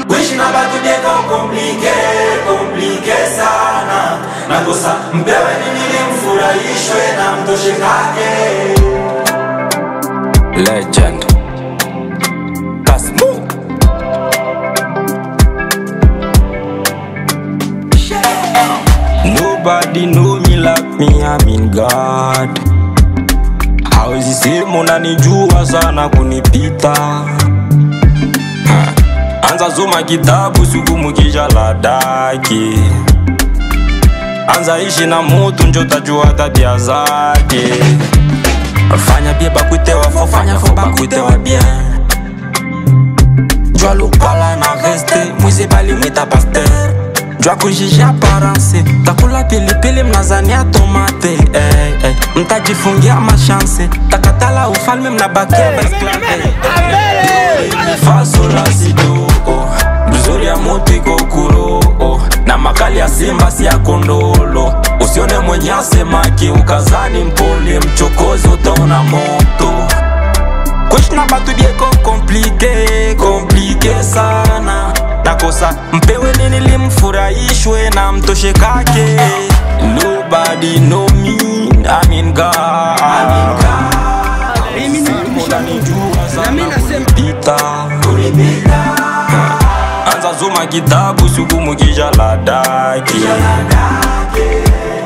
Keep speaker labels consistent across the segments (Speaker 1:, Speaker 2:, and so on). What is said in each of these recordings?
Speaker 1: Wish na batu deko komplike sana. Nakosa mpewe nini mfurahishwe na mtoshe kake.
Speaker 2: Legend Kasmu. Nobody know me like me, I mean God. Hawezi sema unanijua sana kunipita. Anza soma kitabu siku mukisha ladaki. Anza ishi na mutu njo tajua tabia zake. Fanya bien bakuite wafo, fanya fo bakuite wa bien. Jwa lupala na reste, mwize bali mwita pasteur. Jwa kujiji aparence, takula pilipili mnazani ya tomate. Mtajifungia machanse, takatala ufalme mnabakia besklave. Fa sol la si do, mzuri ya moto iko kuro, na makali ya simba si ya kondolo. Usione mwenye asemaki ukazani mpole, mchokozi utaona moto. Kuishi na batu dieko komplike sana. Nakosa mpewe nini limfurahishwe na mtoshe kake. Nobody know me, I mean God. Anza soma kitabu siku mukisha ladaki.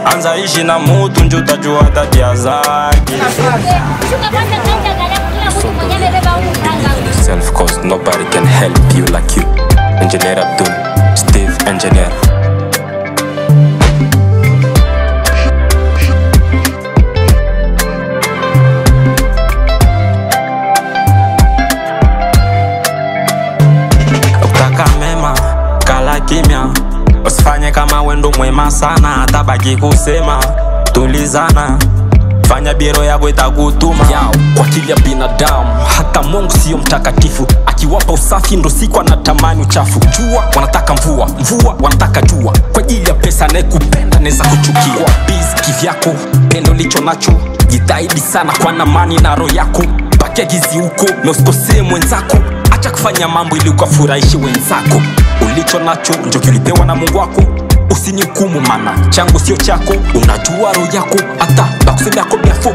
Speaker 2: Anza ishi na mutu njo tajua tabia zake. Self cause nobody can help you like you. Engineer Abdul, Steve Engineer. Utaka mema, kala kimya. Usifanye kama wendo mwema sana, hata baki kusema tulizana. Fanya biro yako itakutuma yao kwa akili ya binadamu. Hata Mungu sio mtakatifu, akiwapa usafi ndo siku anatamani uchafu. Jua wanataka mvua, mvua wanataka jua. Kwa ajili ya pesa anayekupenda neza kuchukia. Kwa busy kivyako, pendo licho nacho. Jitahidi sana kwa amani na roho yako. Bakia gizi huko na usikosee mwenzako. Acha kufanya mambo ili ukafurahishe wenzako. Ulicho nacho ndio kilipewa na Mungu wako. Usinihukumu mana changu sio chako. Unajua roho yako hata bakusema yako biafo.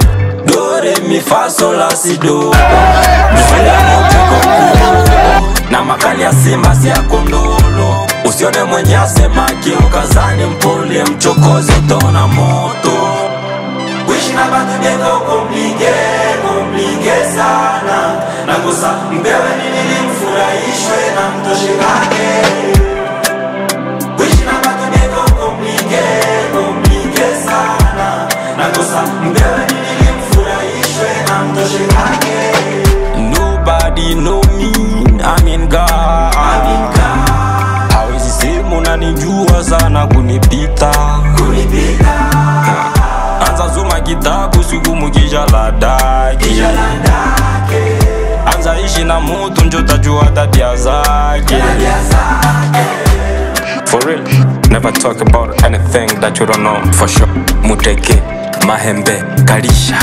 Speaker 2: Do re mi fa sol la si do, mzuri ya moto iko kuro, na makali ya simba si ya kondolo. Usione mwenye asemaki ukazani mpole, mchokozi utaona moto.
Speaker 1: Wish na batu deko komplike sana. Nakosa mpewe nini mfurahishwe na mtoshe kake. Wish na batu deko komplike sana. Nakosa mpewe nini mfurahishwe na mtoshe kake.
Speaker 2: Nobody know me, I mean God. Hawezi sema unanijua sana kunipita. Anza soma kitabu siku mukisha ladaki. Anza ishi na mutu njo tajua tabia zake. For real, never talk about anything that you don't know for sure. Muteke, Mahembe, Karisha,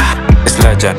Speaker 2: it's legend.